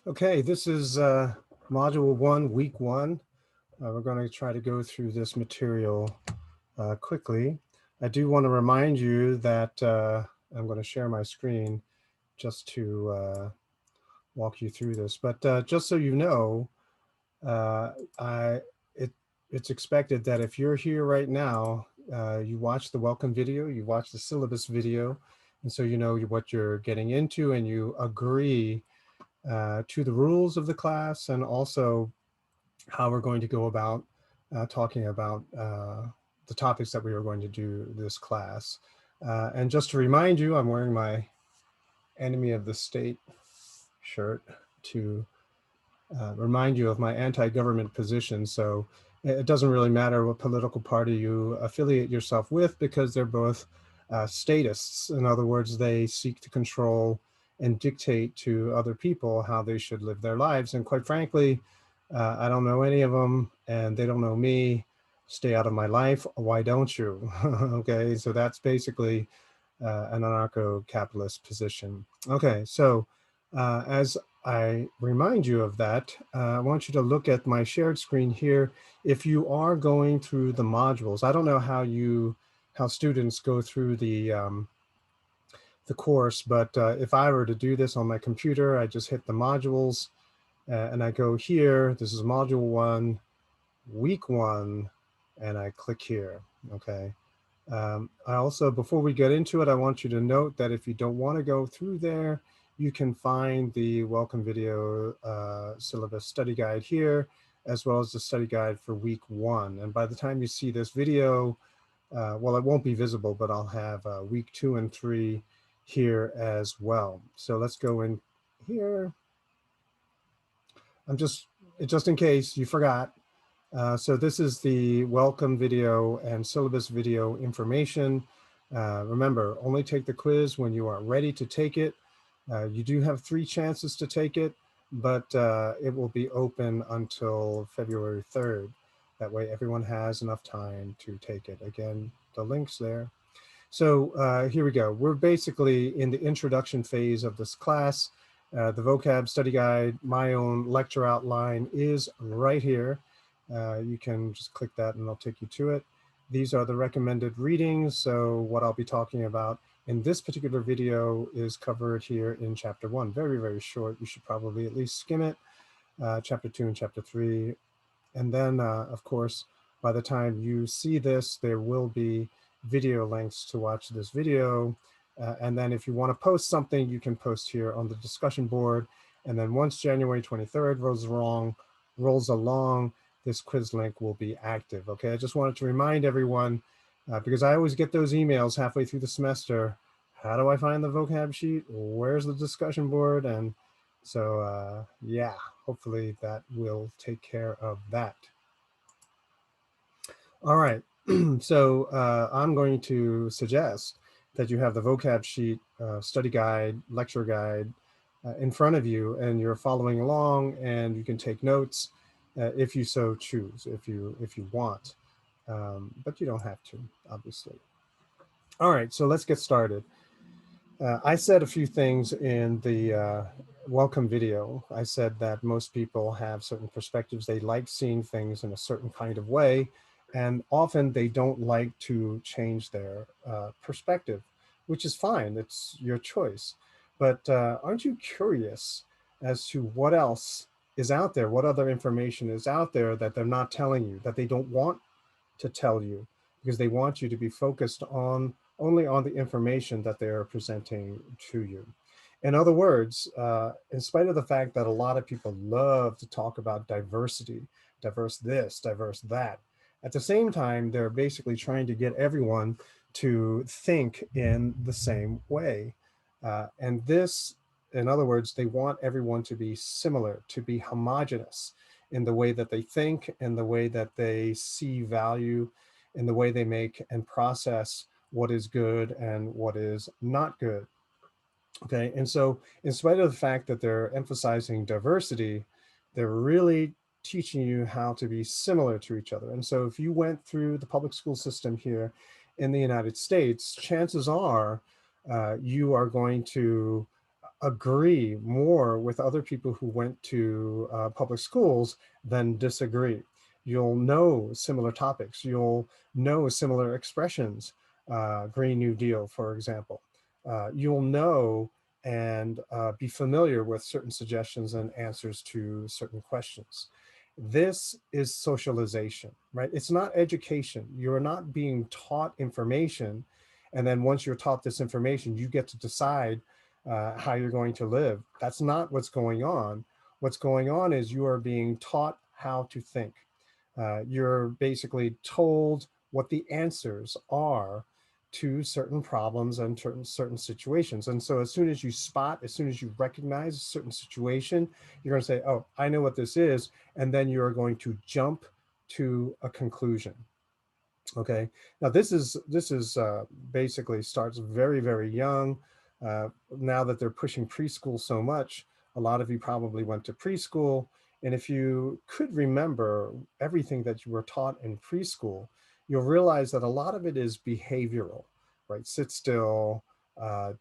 Okay, this is Module 1, Week 1. We're going to try to go through this material quickly. I do want to remind you that I'm going to share my screen just to walk you through this. But just so you know, uh, I, it, it's expected that if you're here right now, you watch the welcome video, you watch the syllabus video, and so you know what you're getting into and you agree to the rules of the class and also how we're going to go about talking about the topics that we are going to do this class. And just to remind you, I'm wearing my Enemy of the State shirt to remind you of my anti-government position. So it doesn't really matter what political party you affiliate yourself with because they're both statists. In other words, they seek to control and dictate to other people how they should live their lives. And quite frankly, I don't know any of them and they don't know me. Stay out of my life. Why don't you? Okay, so that's basically an anarcho-capitalist position. Okay, so as I remind you of that, I want you to look at my shared screen here. If you are going through the modules, I don't know how students go through the course, but if I were to do this on my computer, I just hit the modules and I go here. This is module 1, week 1, and I click here. Okay. I also, before we get into it, I want you to note that if you don't want to go through there, you can find the welcome video syllabus study guide here, as well as the study guide for week 1. And by the time you see this video, well, it won't be visible, but I'll have week 2 and 3 here as well. So let's go in here. I'm just in case you forgot, so this is the welcome video and syllabus video information. Remember, only take the quiz when you are ready to take it. You do have 3 chances to take it, but it will be open until February 3rd. That way everyone has enough time to take it. Again, the link's there. So here we go. We're basically in the introduction phase of this class. The vocab study guide, my own lecture outline is right here. You can just click that and I'll take you to it. These are the recommended readings. So what I'll be talking about in this particular video is covered here in chapter 1. Very, very short. You should probably at least skim it. Chapter 2 and chapter 3. And then, of course, by the time you see this, there will be video links to watch this video. And then if you want to post something, you can post here on the discussion board. And then once January 23rd rolls along, this quiz link will be active. Okay, I just wanted to remind everyone, because I always get those emails halfway through the semester. How do I find the vocab sheet? Where's the discussion board? And so, yeah, hopefully that will take care of that. All right, so I'm going to suggest that you have the vocab sheet, study guide, lecture guide in front of you, and you're following along, and you can take notes if you so choose, if you want, but you don't have to, obviously. All right, so let's get started. I said a few things in the welcome video. I said that most people have certain perspectives. They like seeing things in a certain kind of way, and often they don't like to change their perspective, which is fine. It's your choice. But aren't you curious as to what else is out there? What other information is out there that they're not telling you, that they don't want to tell you, because they want you to be focused on only on the information that they are presenting to you. In other words, in spite of the fact that a lot of people love to talk about diversity, diverse this, diverse that, at the same time, they're basically trying to get everyone to think in the same way. And this, in other words, they want everyone to be similar, to be homogenous in the way that they think, in the way that they see value, in the way they make and process what is good and what is not good. Okay, and so in spite of the fact that they're emphasizing diversity, they're really teaching you how to be similar to each other. And so if you went through the public school system here in the United States, chances are you are going to agree more with other people who went to public schools than disagree. You'll know similar topics. You'll know similar expressions. Green New Deal, for example. You'll know and be familiar with certain suggestions and answers to certain questions. This is socialization, right? It's not education. You're not being taught information. And then once you're taught this information, you get to decide how you're going to live. That's not what's going on. What's going on is you are being taught how to think. You're basically told what the answers are to certain problems and certain situations. And so as soon as you spot, as soon as you recognize a certain situation, you're going to say, oh, I know what this is. And then you're going to jump to a conclusion. Okay. Now this is basically starts very, very young. Now that they're pushing preschool so much, a lot of you probably went to preschool. And if you could remember everything that you were taught in preschool, you'll realize that a lot of it is behavioral, right? Sit still,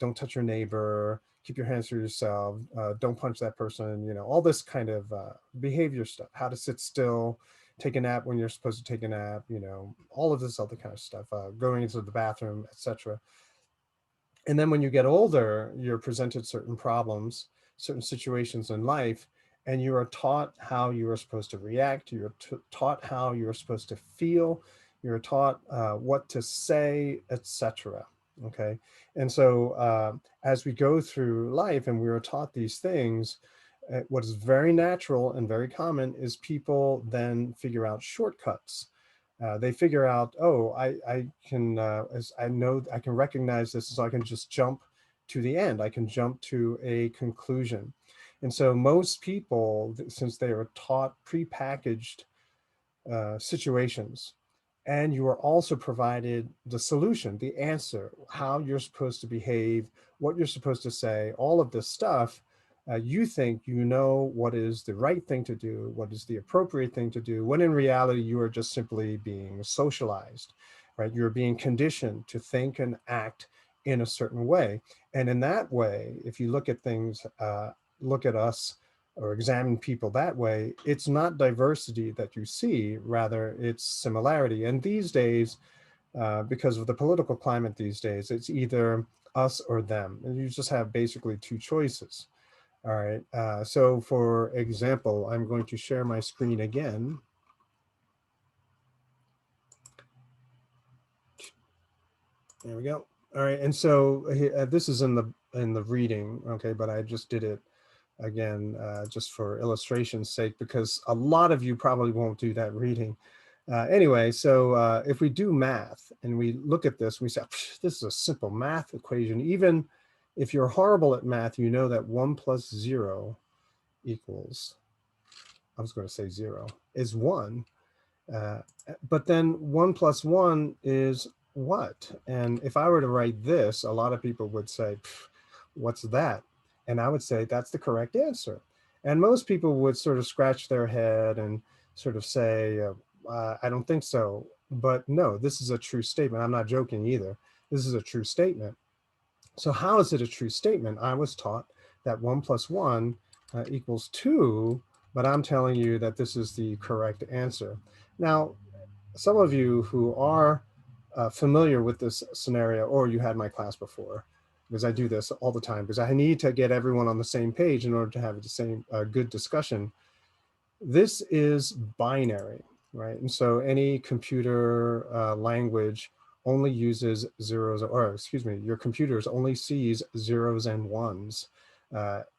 don't touch your neighbor, keep your hands to yourself, don't punch that person, you know, all this kind of behavior stuff, how to sit still, take a nap when you're supposed to take a nap, you know, all of this other kind of stuff, going into the bathroom, etc. And then when you get older, you're presented certain problems, certain situations in life, and you are taught how you are supposed to react. You're taught how you're supposed to feel. You're taught what to say, etc. Okay. And so as we go through life and we are taught these things, what is very natural and very common is people then figure out shortcuts. They figure out, oh, I can, as I know, I can recognize this, so I can just jump to the end. I can jump to a conclusion. And so most people, since they are taught prepackaged situations, and you are also provided the solution, the answer, how you're supposed to behave, what you're supposed to say, all of this stuff, you think you know what is the right thing to do, what is the appropriate thing to do, when in reality, you are just simply being socialized, right? You're being conditioned to think and act in a certain way. And in that way, if you look at things, look at us, or examine people that way, it's not diversity that you see, rather it's similarity. And these days, because of the political climate these days, it's either us or them. And you just have basically two choices. All right. So for example, I'm going to share my screen again. There we go. All right. And so this is in the reading. Okay. But I just did it again, just for illustration's sake, because a lot of you probably won't do that reading. Anyway, so if we do math and we look at this, we say, this is a simple math equation. Even if you're horrible at math, you know that 1 plus 0 equals, I was going to say 0, is 1. But then 1 plus 1 is what? And if I were to write this, a lot of people would say, what's that? And I would say, that's the correct answer. And most people would sort of scratch their head and sort of say, I don't think so. But no, this is a true statement. I'm not joking either. This is a true statement. So how is it a true statement? I was taught that 1 plus 1 equals 2, but I'm telling you that this is the correct answer. Now, some of you who are familiar with this scenario, or you had my class before, because I do this all the time, because I need to get everyone on the same page in order to have the same good discussion. This is binary, right? And so any computer language only uses zeros, or excuse me, your computers only sees zeros and ones.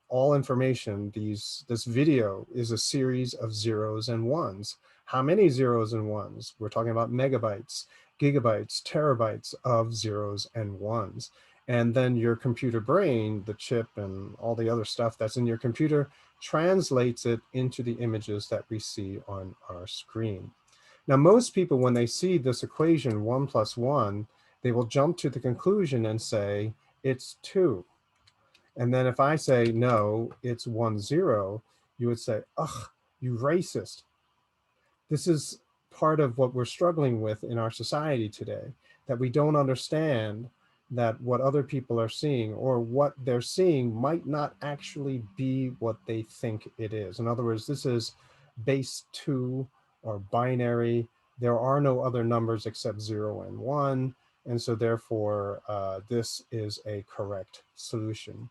All information, this video is a series of zeros and ones. How many zeros and ones? We're talking about megabytes, gigabytes, terabytes of zeros and ones. And then your computer brain, the chip and all the other stuff that's in your computer, translates it into the images that we see on our screen. Now, most people, when they see this equation, 1 plus 1, they will jump to the conclusion and say, it's 2. And then if I say, no, it's 1, 0, you would say, ugh, you racist. This is part of what we're struggling with in our society today, that we don't understand that what other people are seeing or what they're seeing might not actually be what they think it is. In other words, this is base 2 or binary. There are no other numbers except 0 and 1. And so therefore, this is a correct solution.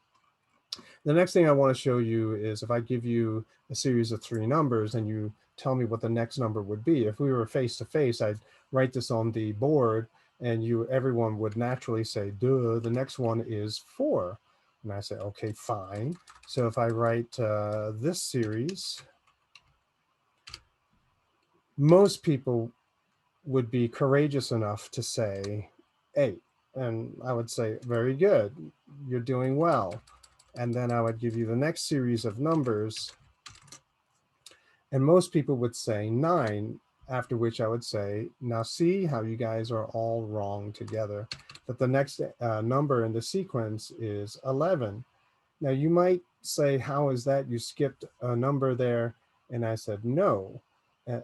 The next thing I want to show you is if I give you a series of 3 numbers and you tell me what the next number would be. If we were face to face, I'd write this on the board and everyone would naturally say, duh, the next one is 4. And I say, okay, fine. So if I write this series, most people would be courageous enough to say 8. And I would say, very good, you're doing well. And then I would give you the next series of numbers. And most people would say 9, after which I would say, now see how you guys are all wrong together, that the next number in the sequence is 11. Now you might say, how is that? You skipped a number there. And I said, no.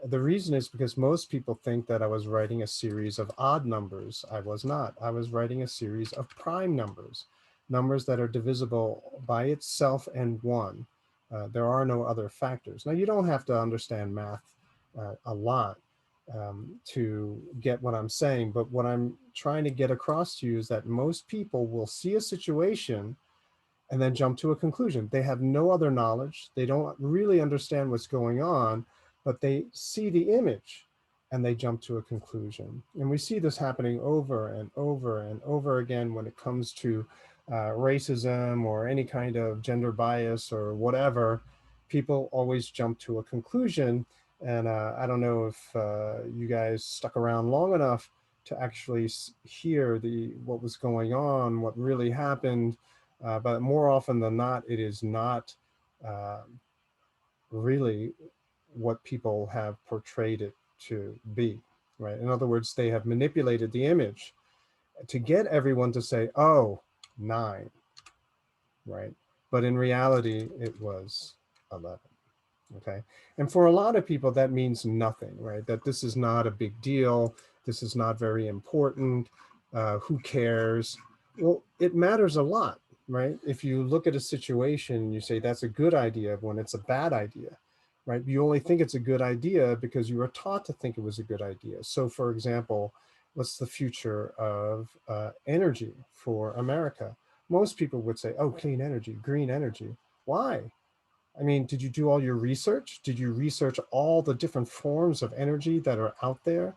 The reason is because most people think that I was writing a series of odd numbers. I was not. I was writing a series of prime numbers, numbers that are divisible by itself and 1. There are no other factors. Now, you don't have to understand math a lot to get what I'm saying, but what I'm trying to get across to you is that most people will see a situation and then jump to a conclusion. They have no other knowledge. They don't really understand what's going on, but they see the image and they jump to a conclusion. And we see this happening over and over and over again when it comes to racism or any kind of gender bias or whatever. People always jump to a conclusion. And I don't know if you guys stuck around long enough to actually hear what was going on, what really happened. But more often than not, it is not really what people have portrayed it to be, right? In other words, they have manipulated the image to get everyone to say, oh, 9, right? But in reality, it was 11, okay? And for a lot of people, that means nothing, right? That this is not a big deal. This is not very important. Who cares? Well, it matters a lot, right? If you look at a situation, you say that's a good idea when it's a bad idea, right? You only think it's a good idea because you were taught to think it was a good idea. So for example, what's the future of energy for America? Most people would say, oh, clean energy, green energy. Why? I mean, did you do all your research? Did you research all the different forms of energy that are out there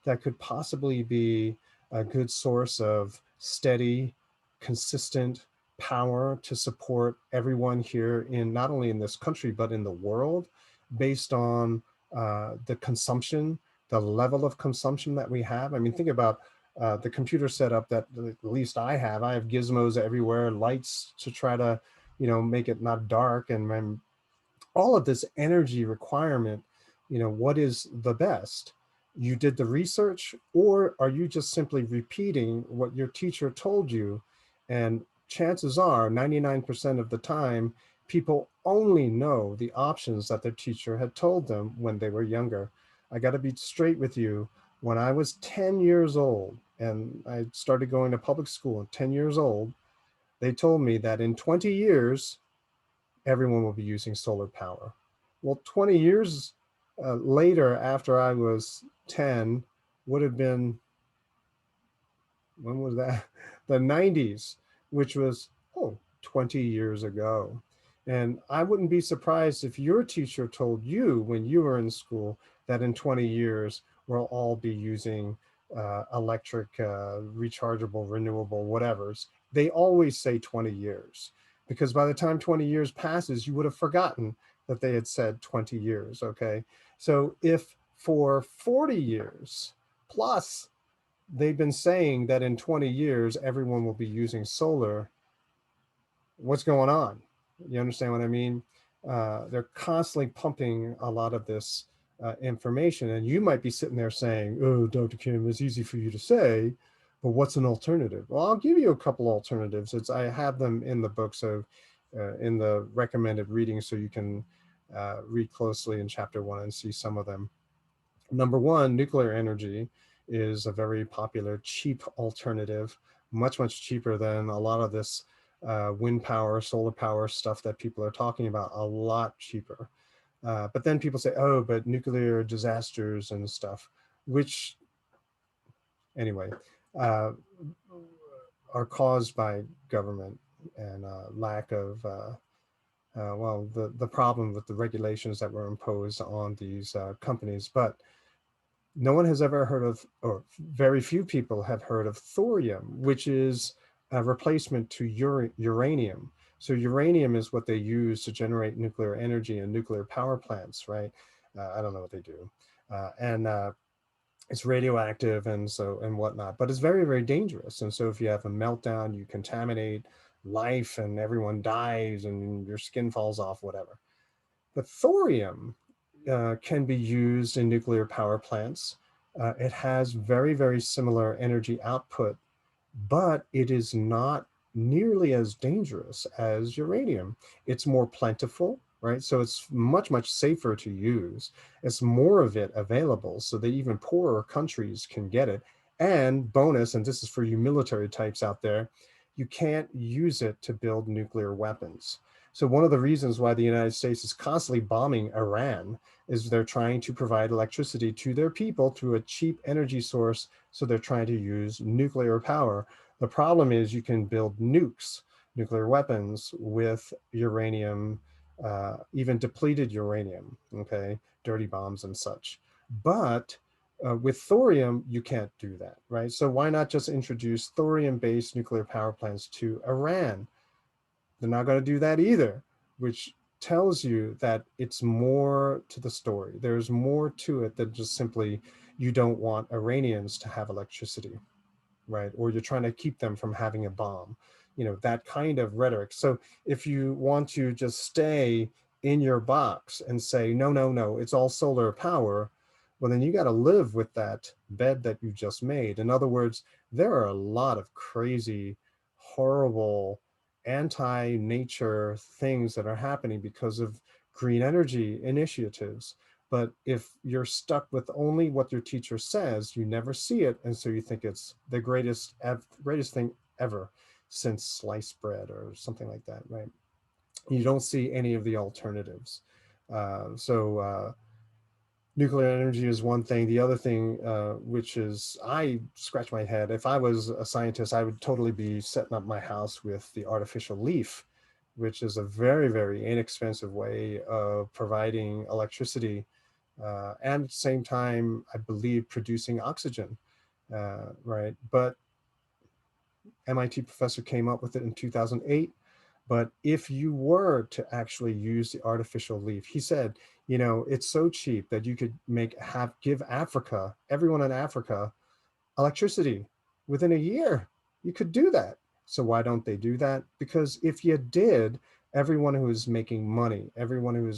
that could possibly be a good source of steady, consistent power to support everyone here in not only in this country, but in the world based on the consumption, the level of consumption that we have? I mean, think about the computer setup that at least I have. I have gizmos everywhere, lights to try to, make it not dark, and all of this energy requirement, what is the best? You did the research, or are you just simply repeating what your teacher told you? And chances are 99% of the time, people only know the options that their teacher had told them when they were younger. I got to be straight with you. When I was 10 years old and I started going to public school at 10 years old, they told me that in 20 years, everyone will be using solar power. Well, 20 years later, after I was 10, would have been, when was that? The 90s, which was, 20 years ago. And I wouldn't be surprised if your teacher told you when you were in school that in 20 years, we'll all be using electric, rechargeable, renewable, whatevers. They always say 20 years, because by the time 20 years passes, you would have forgotten that they had said 20 years, okay? So if for 40 years plus, they've been saying that in 20 years, everyone will be using solar, what's going on? You understand what I mean? They're constantly pumping a lot of this information, and you might be sitting there saying, oh, Dr. Kim, it's easy for you to say, but what's an alternative? Well, I'll give you a couple alternatives. I have them in the book, so in the recommended reading, so you can read closely in chapter 1 and see some of them. Number 1, nuclear energy is a very popular, cheap alternative. much, much cheaper than a lot of this wind power, solar power stuff that people are talking about, a lot cheaper. But then people say, oh, but nuclear disasters and stuff, which anyway, uh, are caused by government and lack of, well, the problem with the regulations that were imposed on these companies. But no one has ever heard of, or very few people have heard of thorium, which is a replacement to uranium. So uranium is what they use to generate nuclear energy in nuclear power plants, right? I don't know what they do. And it's radioactive and whatnot, but it's very, very dangerous. And so if you have a meltdown, you contaminate life and everyone dies and your skin falls off, whatever. But thorium can be used in nuclear power plants. It has very, very similar energy output, but it is not nearly as dangerous as uranium. It's more plentiful, right? So it's much, much safer to use. It's more of it available so that even poorer countries can get it. And bonus, and this is for you military types out there, you can't use it to build nuclear weapons. So one of the reasons why the United States is constantly bombing Iran is they're trying to provide electricity to their people through a cheap energy source. So they're trying to use nuclear power. The problem is you can build nukes, nuclear weapons with uranium, even depleted uranium, okay, dirty bombs and such. But with thorium, you can't do that, right? So why not just introduce thorium-based nuclear power plants to Iran? They're not going to do that either, which tells you that it's more to the story. There's more to it than just simply you don't want Iranians to have electricity, right? Or you're trying to keep them from having a bomb, you know, that kind of rhetoric. So if you want to just stay in your box and say, no, no, no, it's all solar power, well, then you got to live with that bed that you just made. In other words, there are a lot of crazy, horrible, anti-nature things that are happening because of green energy initiatives. But if you're stuck with only what your teacher says, you never see it. And so you think it's the greatest thing ever since sliced bread or something like that, right? You don't see any of the alternatives. So nuclear energy is one thing. The other thing, which is, I scratch my head. If I was a scientist, I would totally be setting up my house with the artificial leaf, which is a very, very inexpensive way of providing electricity and at the same time, I believe, producing oxygen, right? But MIT professor came up with it in 2008. But if you were to actually use the artificial leaf, he said, you know, it's so cheap that you could give Africa, everyone in Africa, electricity within a year. You could do that. So why don't they do that? Because if you did, everyone who is making money, everyone who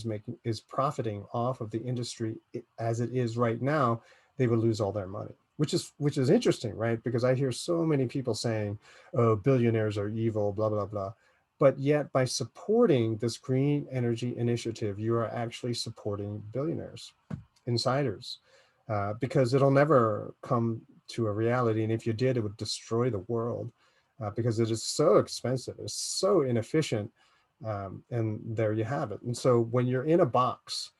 is profiting off of the industry as it is right now, they would lose all their money, which is interesting, right? Because I hear so many people saying, oh, billionaires are evil, blah, blah, blah. But yet by supporting this green energy initiative, you are actually supporting billionaires, insiders, because it'll never come to a reality. And if you did, it would destroy the world because it is so expensive. It's so inefficient. And there you have it. And so when you're in a box,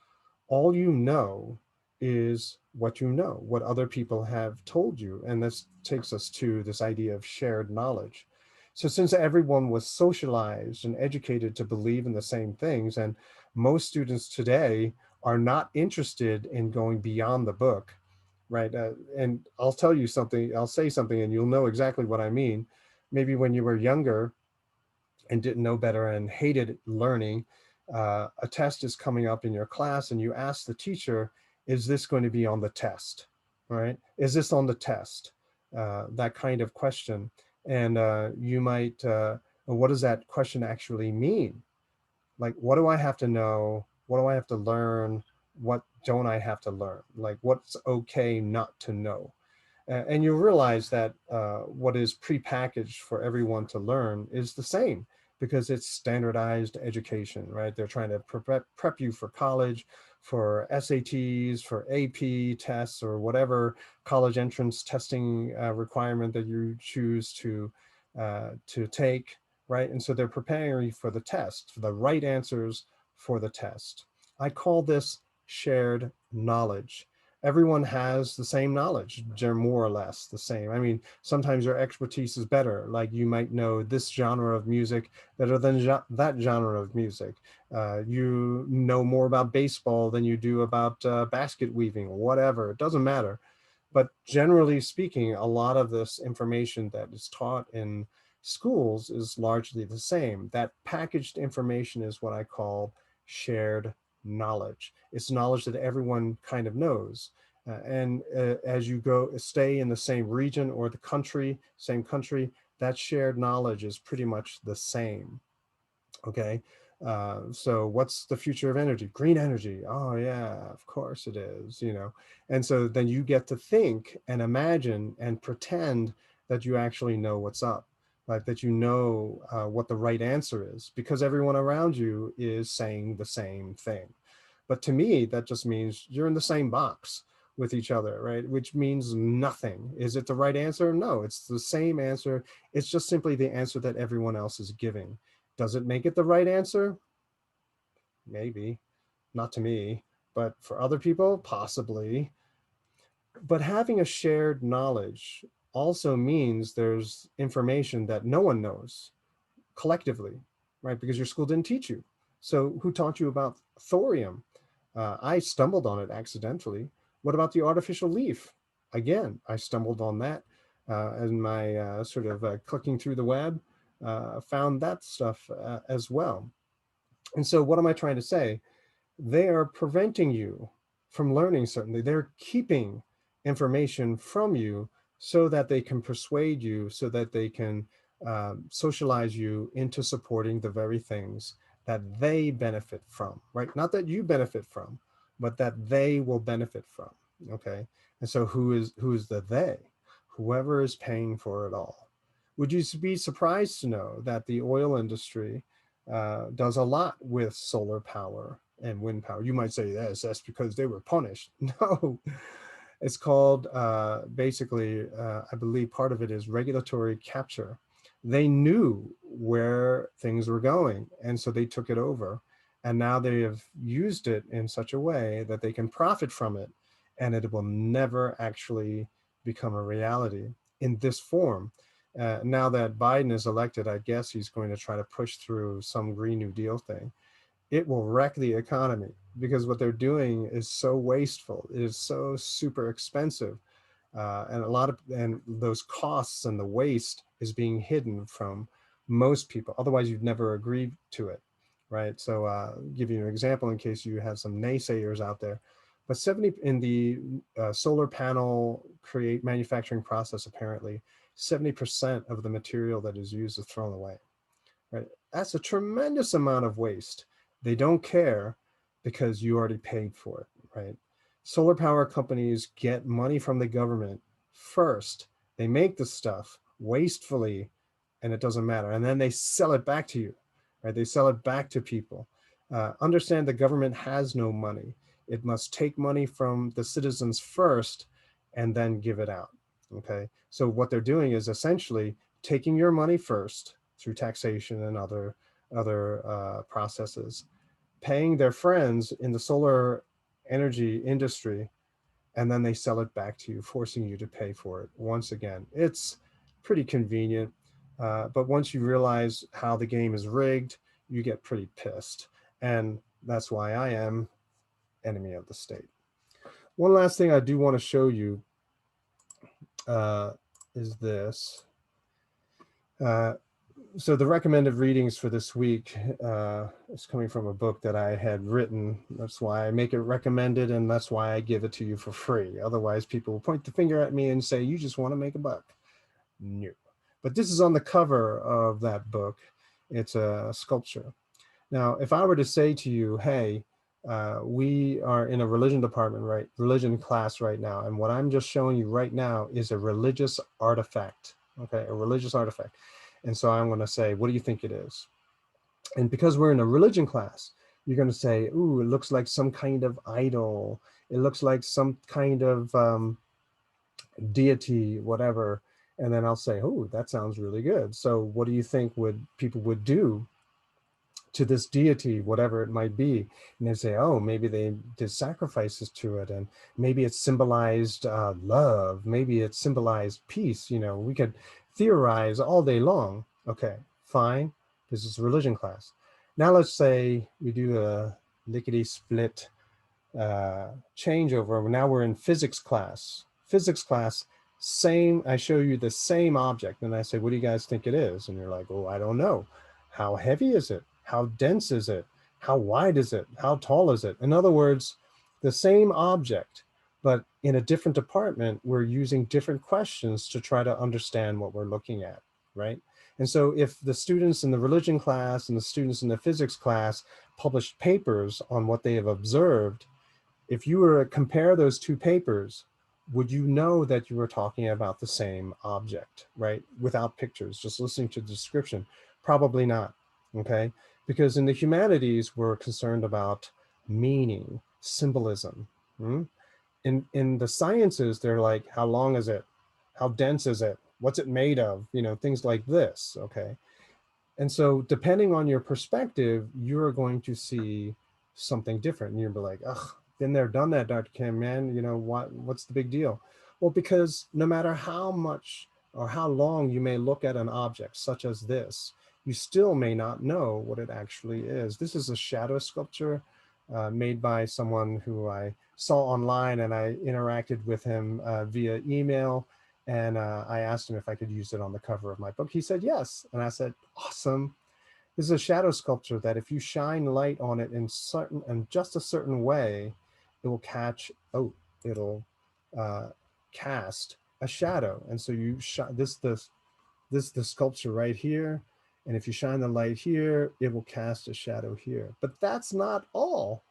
all you know is what you know, what other people have told you. And this takes us to this idea of shared knowledge. So since everyone was socialized and educated to believe in the same things, and most students today are not interested in going beyond the book, right? And I'll tell you something, I'll say something and you'll know exactly what I mean. Maybe when you were younger and didn't know better and hated learning, a test is coming up in your class and you ask the teacher, is this going to be on the test, right? Is this on the test? That kind of question. And you might, what does that question actually mean? Like, what do I have to know? What do I have to learn? What don't I have to learn? Like, what's okay not to know? And you realize that what is prepackaged for everyone to learn is the same. because it's standardized education, right? They're trying to prep you for college, for SATs, for AP tests, or whatever college entrance testing requirement that you choose to take, right? And so they're preparing you for the test, for the right answers for the test. I call this shared knowledge. Everyone has the same knowledge, more or less the same. I mean, sometimes your expertise is better. Like you might know this genre of music better than that genre of music. You know more about baseball than you do about basket weaving, whatever. It doesn't matter. But generally speaking, a lot of this information that is taught in schools is largely the same. That packaged information is what I call shared knowledge. It's knowledge that everyone kind of knows. And as you stay in the same region or the same country, that shared knowledge is pretty much the same. Okay. So what's the future of energy? Green energy. Oh yeah, of course it is, you know. And so then you get to think and imagine and pretend that you actually know what's up, right? That you know what the right answer is, because everyone around you is saying the same thing. But to me, that just means you're in the same box with each other, right? Which means nothing. Is it the right answer? No, it's the same answer. It's just simply the answer that everyone else is giving. Does it make it the right answer? Maybe, not to me, but for other people, possibly. But having a shared knowledge also means there's information that no one knows collectively, right? Because your school didn't teach you. So who taught you about thorium? I stumbled on it accidentally. What about the artificial leaf? Again, I stumbled on that in my sort of clicking through the web, found that stuff as well. And so what am I trying to say? They are preventing you from learning, certainly. They're keeping information from you so that they can persuade you, so that they can socialize you into supporting the very things that they benefit from, right? Not that you benefit from, but that they will benefit from, okay? And so who is the they? Whoever is paying for it all. Would you be surprised to know that the oil industry does a lot with solar power and wind power? You might say, yes, that's because they were punished. No, it's called basically, I believe part of it is regulatory capture. They knew where things were going, and so they took it over. And now they have used it in such a way that they can profit from it, and it will never actually become a reality in this form. Now that Biden is elected, I guess he's going to try to push through some Green New Deal thing. It will wreck the economy because what they're doing is so wasteful. It is so super expensive. And those costs and the waste is being hidden from most people. Otherwise, you'd never agree to it, right? So give you an example in case you have some naysayers out there. But 70 in the solar panel manufacturing process, apparently 70% of the material that is used is thrown away, right? That's a tremendous amount of waste. They don't care because you already paid for it, right? Solar power companies get money from the government first. They make the stuff wastefully and it doesn't matter. And then they sell it back to you, right? They sell it back to people. Understand the government has no money. It must take money from the citizens first and then give it out, okay? So what they're doing is essentially taking your money first through taxation and other processes, paying their friends in the solar energy industry, and then they sell it back to you, forcing you to pay for it once again. It's pretty convenient, but once you realize how the game is rigged, you get pretty pissed. And that's why I am enemy of the state. One last thing I do want to show you is this. So the recommended readings for this week is coming from a book that I had written. That's why I make it recommended, and that's why I give it to you for free. Otherwise, people will point the finger at me and say, you just want to make a buck. No. But this is on the cover of that book. It's a sculpture. Now, if I were to say to you, hey, we are in a religion class right now, and what I'm just showing you right now is a religious artifact, okay, a religious artifact. And so I'm going to say, what do you think it is? And because we're in a religion class, you're going to say, ooh, it looks like some kind of idol. It looks like some kind of deity, whatever. And then I'll say, oh, that sounds really good. So what do you think people would do to this deity, whatever it might be? And they say, oh, maybe they did sacrifices to it, and maybe it symbolized love, maybe it symbolized peace. We could theorize all day long. Okay, fine. This is religion class. Now let's say we do a lickety split changeover. Now we're in physics class. Physics class, same, I show you the same object and I say, what do you guys think it is? And you're like, oh, I don't know. How heavy is it? How dense is it? How wide is it? How tall is it? In other words, the same object, but in a different department, we're using different questions to try to understand what we're looking at, right? And so if the students in the religion class and the students in the physics class published papers on what they have observed, if you were to compare those two papers, would you know that you were talking about the same object, right? Without pictures, just listening to the description? Probably not, okay? Because in the humanities, we're concerned about meaning, symbolism. In the sciences, they're like, how long is it? How dense is it? What's it made of? Things like this, okay? And so depending on your perspective, you're going to see something different. And you'll be like, ugh, been there, done that, Dr. Kim, man. What's the big deal? Well, because no matter how much or how long you may look at an object such as this, you still may not know what it actually is. This is a shadow sculpture made by someone who I saw online, and I interacted with him via email. And I asked him if I could use it on the cover of my book. He said yes. And I said, awesome. This is a shadow sculpture that if you shine light on it in just a certain way, it will it'll cast a shadow. And so you the sculpture right here. And if you shine the light here, it will cast a shadow here. But that's not all.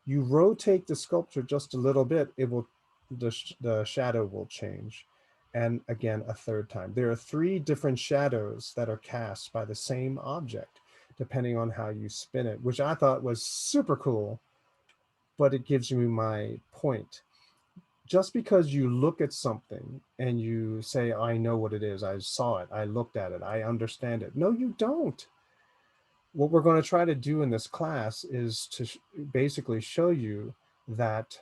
You rotate the sculpture just a little bit, the shadow will change. And again, a third time. There are 3 different shadows that are cast by the same object, depending on how you spin it, which I thought was super cool, but it gives you my point. Just because you look at something and you say, I know what it is, I saw it, I looked at it, I understand it. No, you don't. What we're going to try to do in this class is to basically show you that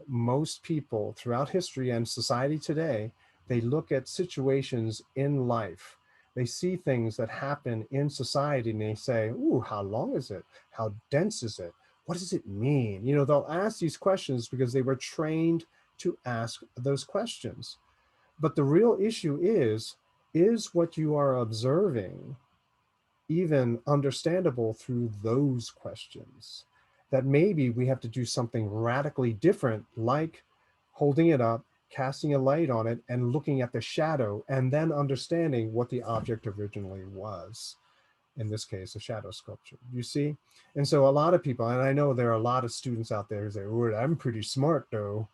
most people throughout history and society today, they look at situations in life. They see things that happen in society and they say, ooh, how long is it? How dense is it? What does it mean? They'll ask these questions because they were trained to ask those questions. But the real issue is what you are observing even understandable through those questions? That maybe we have to do something radically different, like holding it up, casting a light on it, and looking at the shadow, and then understanding what the object originally was. In this case, a shadow sculpture, you see? And so a lot of people, and I know there are a lot of students out there who say, oh, I'm pretty smart though.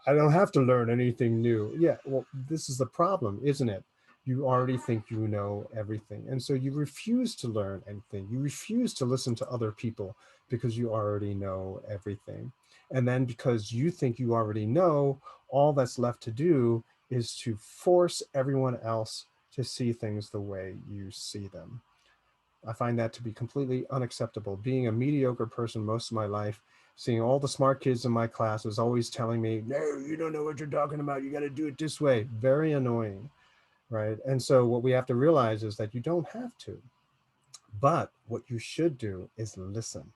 I don't have to learn anything new. Yeah, well, this is the problem, isn't it? You already think you know everything. And so you refuse to learn anything. You refuse to listen to other people because you already know everything. And then because you think you already know, all that's left to do is to force everyone else to see things the way you see them. I find that to be completely unacceptable. Being a mediocre person most of my life, seeing all the smart kids in my class was always telling me, no, you don't know what you're talking about. You got to do it this way. Very annoying, right? And so what we have to realize is that you don't have to. But what you should do is listen.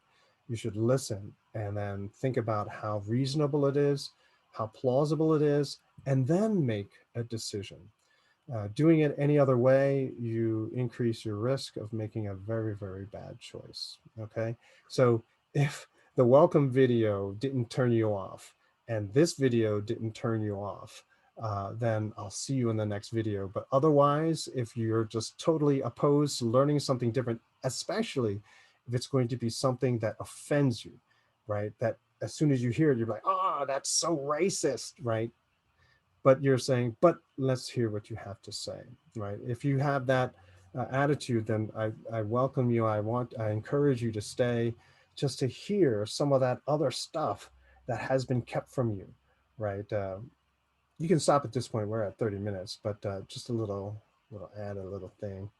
You should listen and then think about how reasonable it is, how plausible it is, and then make a decision. Doing it any other way, you increase your risk of making a very, very bad choice. Okay. So if the welcome video didn't turn you off and this video didn't turn you off, then I'll see you in the next video. But otherwise, if you're just totally opposed to learning something different, especially if it's going to be something that offends you, right? That as soon as you hear it, you're like, oh, that's so racist, right? But you're saying, but let's hear what you have to say, right? If you have that attitude, then I welcome you. I encourage you to stay just to hear some of that other stuff that has been kept from you, right? You can stop at this point. We're at 30 minutes, but just a little add a little thing.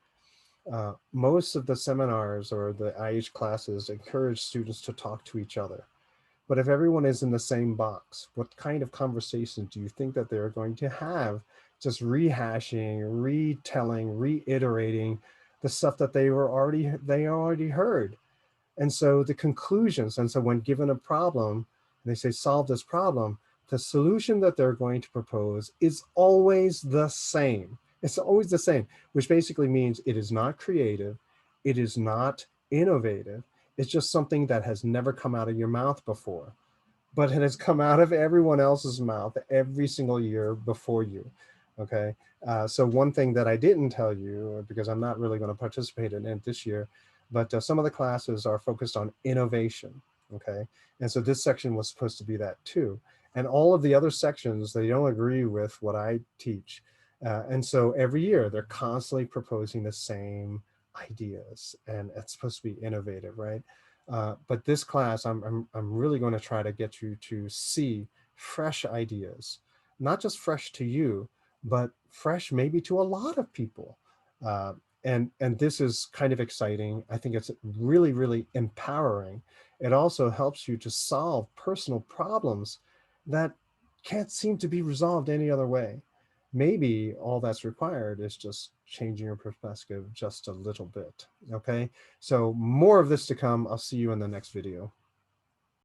Most of the seminars or the IH classes encourage students to talk to each other. But if everyone is in the same box, what kind of conversation do you think that they're going to have? Just rehashing, retelling, reiterating the stuff that they already heard. And so the conclusions, and so when given a problem, they say solve this problem, the solution that they're going to propose is always the same. It's always the same, which basically means it is not creative, it is not innovative. It's just something that has never come out of your mouth before, but it has come out of everyone else's mouth every single year before you. Okay. So one thing that I didn't tell you, because I'm not really going to participate in it this year, but some of the classes are focused on innovation. Okay. And so this section was supposed to be that too. And all of the other sections, they don't agree with what I teach. And so every year they're constantly proposing the same ideas, and it's supposed to be innovative, right? But this class, I'm really going to try to get you to see fresh ideas, not just fresh to you, but fresh maybe to a lot of people. Uh, and this is kind of exciting. I think it's really, really empowering. It also helps you to solve personal problems that can't seem to be resolved any other way. Maybe all that's required is just changing your perspective just a little bit. Okay. So more of this to come. I'll see you in the next video.